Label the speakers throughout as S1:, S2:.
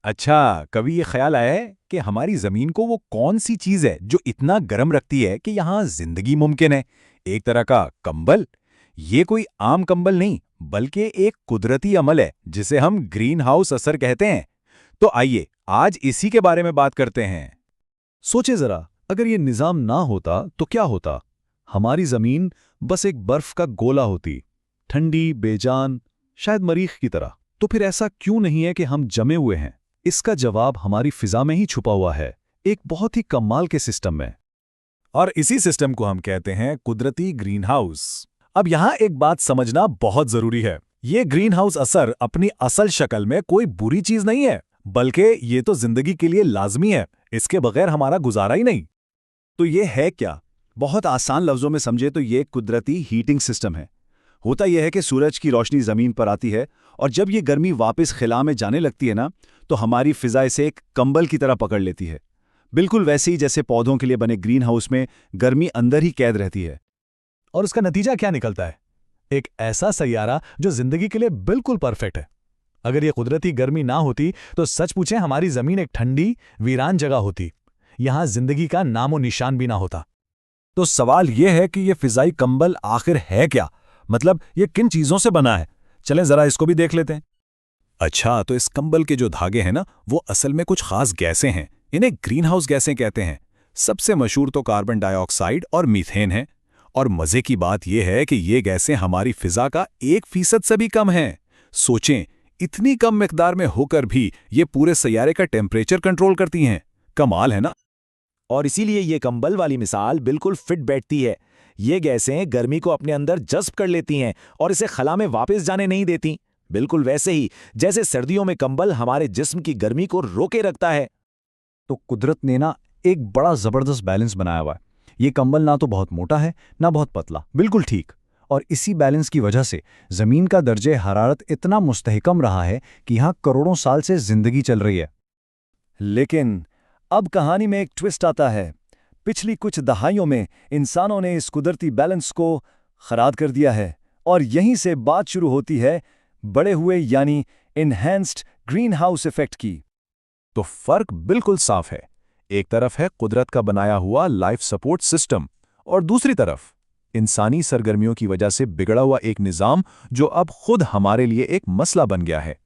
S1: अच्छा, कभी ये ख्याल आया है कि हमारी जमीन को वो कौन सी चीज है जो इतना गर्म रखती है कि यहाँ जिंदगी मुमकिन है? एक तरह का कंबल। ये कोई आम कंबल नहीं, बल्कि एक कुदरती अमल है जिसे हम ग्रीन हाउस असर कहते हैं। तो आइए आज इसी के बारे में बात करते हैं।
S2: सोचे जरा, अगर ये निजाम ना होता तो क्या होता। हमारी जमीन बस एक बर्फ का गोला होती, ठंडी, बेजान, शायद मरीख की तरह। तो फिर ऐसा क्यों नहीं है कि हम जमे हुए हैं? इसका जवाब हमारी फिजा में ही छुपा हुआ है, एक बहुत ही कमाल के सिस्टम में।
S1: और इसी सिस्टम को हम कहते हैं कुदरती ग्रीन हाउस। अब यहाँ एक बात समझना बहुत जरूरी है। ये ग्रीन हाउस असर अपनी असल शक्ल में कोई बुरी चीज नहीं है, बल्कि ये तो जिंदगी के लिए लाजमी है। इसके बगैर हमारा गुजारा ही नहीं।
S2: तो ये है क्या? बहुत आसान लफ्जों में समझे तो ये कुदरती हीटिंग सिस्टम है। होता यह है कि सूरज की रोशनी जमीन पर आती है और जब ये गर्मी वापस खिला में जाने लगती है ना, तो हमारी फिजा इसे एक कंबल की तरह पकड़ लेती है। बिल्कुल वैसे ही जैसे पौधों के लिए बने ग्रीन हाउस में गर्मी अंदर ही कैद रहती है।
S3: और उसका नतीजा क्या निकलता है? एक ऐसा सैयारा जो जिंदगी के लिए बिल्कुल परफेक्ट है। अगर ये कुदरती गर्मी ना होती तो सच पूछें हमारी जमीन एक ठंडी, वीरान जगह होती। यहां जिंदगी का नामो निशान भी ना होता।
S1: तो सवाल यह है कि ये फिजाई कंबल आखिर है क्या? मतलब ये किन चीजों से बना है? चलें जरा इसको भी देख लेते हैं। अच्छा, तो इस कंबल के जो धागे हैं ना, वो असल में कुछ खास गैसें हैं। इन्हें ग्रीन हाउस गैसें कहते हैं। सबसे मशहूर तो कार्बन डाइऑक्साइड और मीथेन है। और मजे की बात यह है कि ये गैसें हमारी फिजा का 1% से भी कम हैं। सोचें, इतनी कम मिकदार में होकर भी ये पूरे सैयारे का टेम्परेचर कंट्रोल करती हैं। कमाल है ना?
S4: और इसीलिए ये कंबल वाली मिसाल बिल्कुल फिट बैठती है। ये गैसें गर्मी को अपने अंदर जज्ब कर लेती हैं और इसे खला में वापस जाने नहीं देती। बिल्कुल वैसे ही जैसे सर्दियों में कंबल हमारे जिस्म की गर्मी को रोके रखता है।
S2: तो कुदरत ने ना एक बड़ा जबरदस्त बैलेंस बनाया हुआ है। ये कंबल ना तो बहुत मोटा है, ना बहुत पतला, बिल्कुल ठीक। और इसी बैलेंस की वजह से जमीन का दर्जे हरारत इतना मुस्तहकम रहा है कि यहाँ करोड़ों साल से जिंदगी चल रही है। लेकिन अब कहानी में एक ट्विस्ट आता है। पिछली कुछ दहाइयों में इंसानों ने इस कुदरती बैलेंस को खराब कर दिया है और यहीं से बात शुरू होती है बड़े हुए यानी इन्हेंस्ड ग्रीन हाउस इफेक्ट की।
S1: तो फर्क बिल्कुल साफ है। एक तरफ है कुदरत का बनाया हुआ लाइफ सपोर्ट सिस्टम और दूसरी तरफ इंसानी सरगर्मियों की वजह से बिगड़ा हुआ एक निजाम जो अब खुद हमारे लिए एक मसला बन गया है।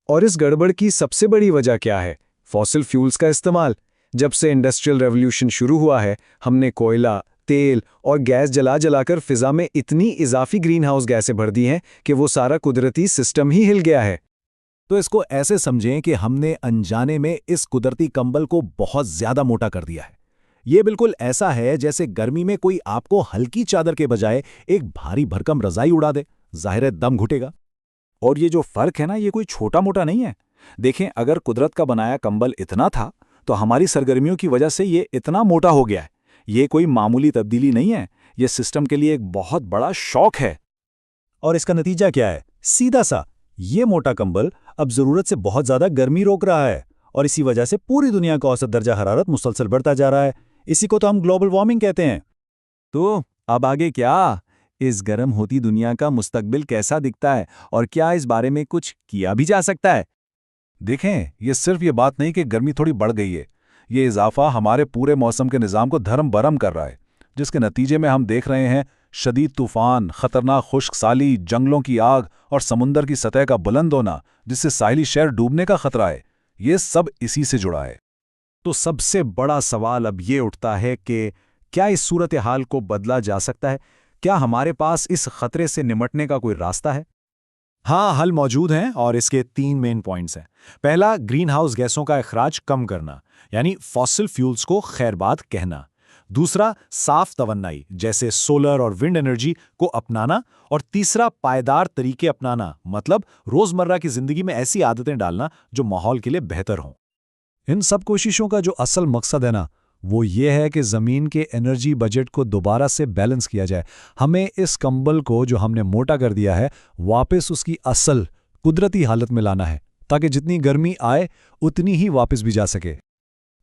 S5: और इस गड़बड़ की सबसे बड़ी वजह क्या है? फॉसिल फ्यूल्स का इस्तेमाल। जब से इंडस्ट्रियल रेवोल्यूशन शुरू हुआ है, हमने कोयला, तेल और गैस जला जलाकर फिजा में इतनी इजाफी ग्रीन हाउस गैसें भर दी हैं कि वो सारा कुदरती सिस्टम ही हिल गया है।
S1: तो इसको ऐसे समझें कि हमने अनजाने में इस कुदरती कंबल को बहुत ज्यादा मोटा कर दिया है। ये बिल्कुल ऐसा है जैसे गर्मी में कोई आपको हल्की चादर के बजाय एक भारी भरकम रजाई उड़ा दे। जाहिर है दम घुटेगा। और ये जो फर्क है ना, ये कोई छोटा मोटा नहीं है। देखें, अगर कुदरत का बनाया कंबल इतना था तो हमारी सरगर्मियों की वजह से ये इतना मोटा हो गया है। ये कोई मामूली तब्दीली नहीं है, ये सिस्टम के लिए एक बहुत बड़ा शॉक है।
S2: और इसका नतीजा क्या है? सीधा सा, ये मोटा कंबल अब जरूरत से बहुत ज्यादा गर्मी रोक रहा है और इसी वजह से पूरी दुनिया का औसत दर्जा हरारत मुसलसल बढ़ता जा रहा है। इसी को तो हम ग्लोबल वार्मिंग कहते हैं।
S1: तो अब आगे क्या? इस गर्म होती दुनिया का मुस्तकबिल कैसा दिखता है और क्या इस बारे में कुछ किया भी जा सकता है? देखें, ये सिर्फ ये बात नहीं कि गर्मी थोड़ी बढ़ गई है। ये इजाफा हमारे पूरे मौसम के निज़ाम को धर्म बरम कर रहा है, जिसके नतीजे में हम देख रहे हैं शदीद तूफान, खतरनाक खुश्क साली, जंगलों की आग और समुंदर की सतह का बुलंद होना, जिससे साहिली शहर डूबने का खतरा है। ये सब इसी से जुड़ा है।
S2: तो सबसे बड़ा सवाल अब ये उठता है कि क्या इस सूरत हाल को बदला जा सकता है? क्या हमारे पास इस खतरे से निमटने का कोई रास्ता है?
S3: हाँ, हल मौजूद हैं और इसके 3 मेन पॉइंट्स हैं। पहला, ग्रीन हाउस गैसों का अखराज कम करना, यानी फॉसिल फ्यूल्स को खैरबाद कहना। दूसरा, साफ तवन्नाई जैसे सोलर और विंड एनर्जी को अपनाना। और तीसरा, पायदार तरीके अपनाना, मतलब रोजमर्रा की जिंदगी में ऐसी आदतें डालना जो माहौल के लिए बेहतर हों।
S2: इन सब कोशिशों का जो असल मकसद है ना, वो ये है कि ज़मीन के एनर्जी बजट को दोबारा से बैलेंस किया जाए। हमें इस कंबल को जो हमने मोटा कर दिया है वापस उसकी असल कुदरती हालत में लाना है, ताकि जितनी गर्मी आए उतनी ही वापस भी जा सके।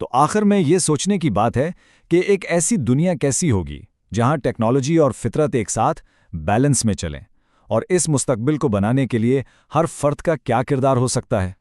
S1: तो आखिर में ये सोचने की बात है कि एक ऐसी दुनिया कैसी होगी जहां टेक्नोलॉजी और फितरत एक साथ बैलेंस में चलें, और इस मुस्तकबिल को बनाने के लिए हर फर्द का क्या किरदार हो सकता है।